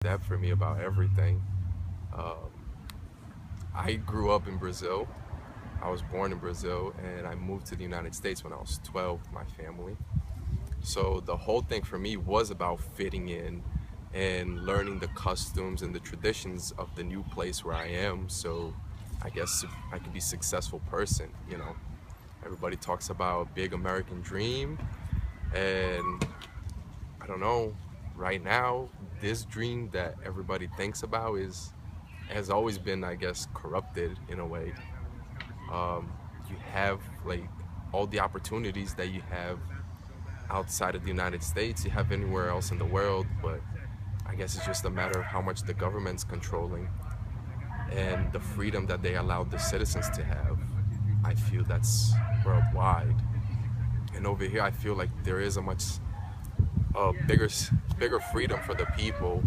Depth for me about everything. Um, I grew up in Brazil. I was born in Brazil and I moved to the United States when I was 12 with my family. So the whole thing for me was about fitting in and learning the customs and the traditions of the new place where I am. So I guess I could be a successful person. Everybody talks about a big American dream, and I don't know, right now, this dream that everybody thinks about is has always been, I guess, corrupted in a way. Um, you have like all the opportunities that you have outside of the United States, you have anywhere else in the world, but I guess it's just a matter of how much the government's controlling and the freedom that they allow the citizens to have. I feel that's worldwide. And over here, I feel like there is a much bigger freedom for the people,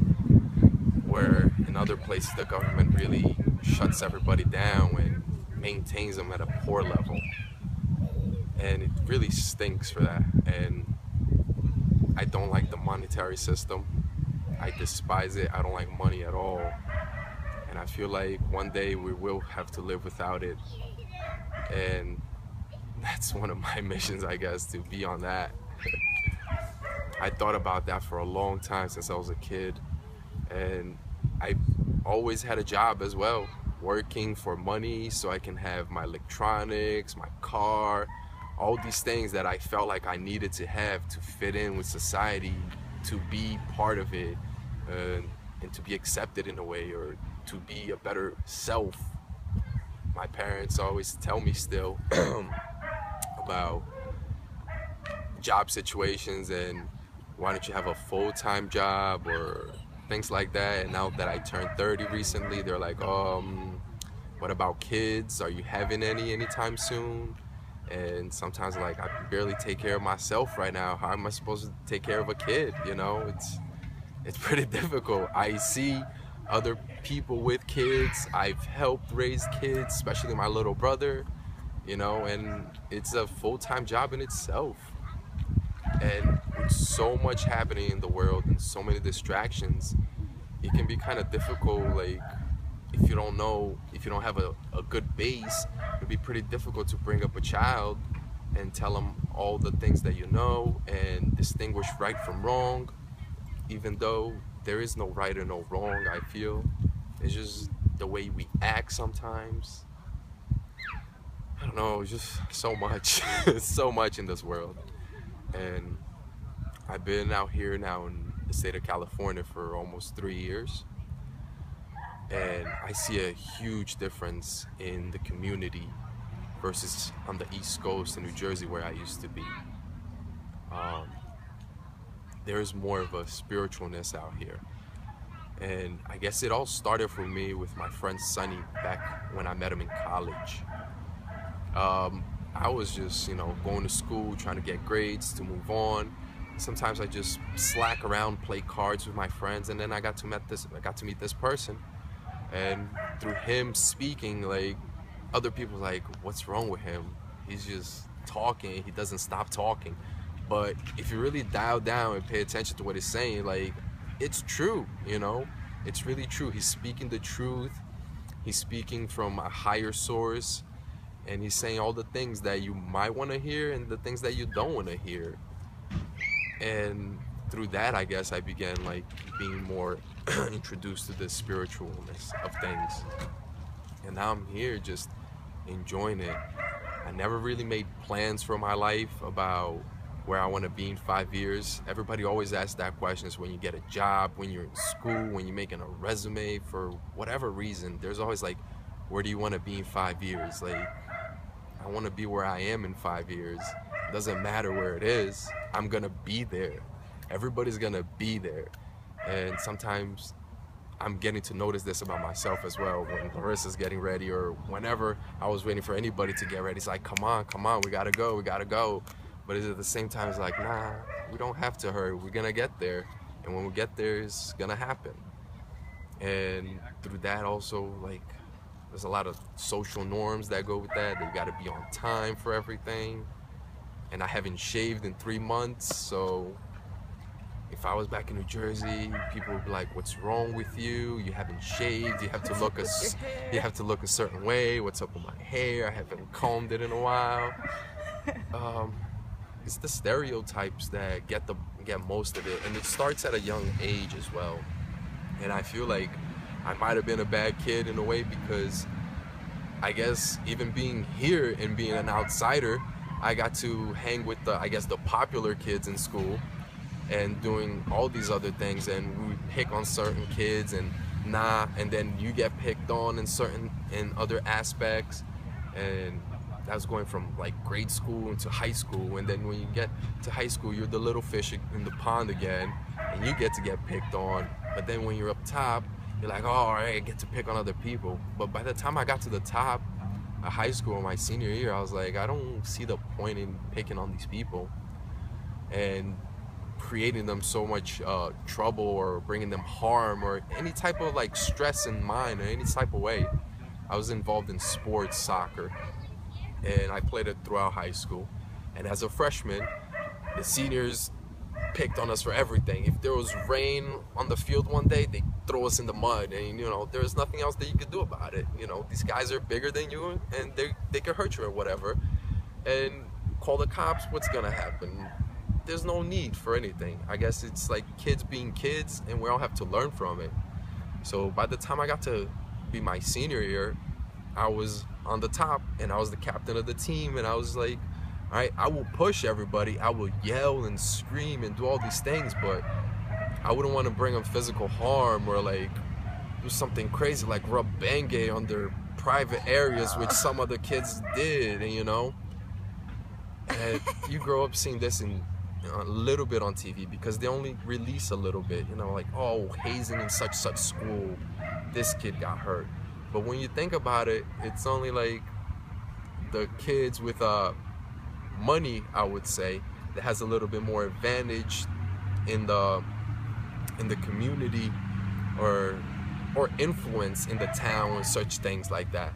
where in other places the government really shuts everybody down and maintains them at a poor level. And it really stinks for that. And I don't like the monetary system. I despise it. I don't like money at all. And I feel like one day we will have to live without it. And that's one of my missions, I guess, to be on that. I thought about that for a long time since I was a kid. And I always had a job as well, working for money so I can have my electronics, my car, all these things that I felt like I needed to have to fit in with society, to be part of it, and to be accepted in a way, or to be a better self. My parents always tell me still about job situations and why don't you have a full-time job or things like that. And now that I turned 30 recently, they're like, what about kids? Are you having any anytime soon? And sometimes like I can barely take care of myself right now. How am I supposed to take care of a kid? It's pretty difficult. I see other people with kids. I've helped raise kids, especially my little brother, and it's a full-time job in itself. And with so much happening in the world and so many distractions, it can be kind of difficult. Like, if you don't have a good base, it'd be pretty difficult to bring up a child and tell them all the things that you know and distinguish right from wrong, even though there is no right or no wrong. I feel it's just the way we act sometimes. I don't know, it's just so much, so much in this world. And I've been out here now in the state of California for almost 3 years, and I see a huge difference in the community versus on the East Coast in New Jersey where I used to be. Um, there's more of a spiritualness out here. And I guess it all started for me with my friend Sonny back when I met him in college. I was just, going to school, trying to get grades to move on. Sometimes I just slack around, play cards with my friends, and then I got to meet this person, and through him speaking, like other people like, what's wrong with him? He's just talking. He doesn't stop talking. But if you really dial down and pay attention to what he's saying, like it's true. It's really true. He's speaking the truth. He's speaking from a higher source, and he's saying all the things that you might want to hear and the things that you don't want to hear. And through that, I guess I began like being more introduced to the spiritualness of things. And now I'm here just enjoying it. I never really made plans for my life about where I want to be in 5 years. Everybody always asks that question, is when you get a job, when you're in school, when you're making a resume, for whatever reason, there's always like, where do you want to be in 5 years? Like, I want to be where I am in 5 years. It doesn't matter where it is. I'm going to be there. Everybody's going to be there. And sometimes I'm getting to notice this about myself as well. When Larissa's getting ready, or whenever I was waiting for anybody to get ready, it's like, come on, we got to go. But at the same time, it's like, nah, we don't have to hurry. We're going to get there. And when we get there, it's going to happen. And through that also, like, there's a lot of social norms that go with that. You got to be on time for everything. And I haven't shaved in 3 months, so if I was back in New Jersey, people would be like, "What's wrong with you? You haven't shaved. You have to look you have to look a certain way. What's up with my hair? I haven't combed it in a while." Um, it's the stereotypes that get most of it, and it starts at a young age as well. And I feel like I might have been a bad kid in a way, because I guess even being here and being an outsider, I got to hang with the popular kids in school and doing all these other things, and we would pick on certain kids and then you get picked on in other aspects. And that was going from like grade school into high school, and then when you get to high school, you're the little fish in the pond again, and you get to get picked on. But then when you're up top, you're like, oh, all right, I get to pick on other people. But by the time I got to the top of high school, my senior year, I was like, I don't see the point in picking on these people and creating them so much trouble, or bringing them harm, or any type of like stress in mind, or any type of way. I was involved in sports, soccer, and I played it throughout high school. And as a freshman, the seniors picked on us for everything. If there was rain on the field one day, they throw us in the mud, and there was nothing else that you could do about it. These guys are bigger than you, and they could hurt you or whatever. And call the cops, what's gonna happen? There's no need for anything. I guess it's like kids being kids, and we all have to learn from it. So by the time I got to be my senior year, I was on the top, and I was the captain of the team, and I was like, all right, I will push everybody, I will yell and scream and do all these things, but I wouldn't want to bring them physical harm, or like do something crazy like rub Bengay on their private areas, which some other kids did. And you grow up seeing this in a little bit on TV, because they only release a little bit, like, oh, hazing in such school, this kid got hurt. But when you think about it, it's only like the kids with money, I would say, that has a little bit more advantage in the community, or influence in the town, and such things like that.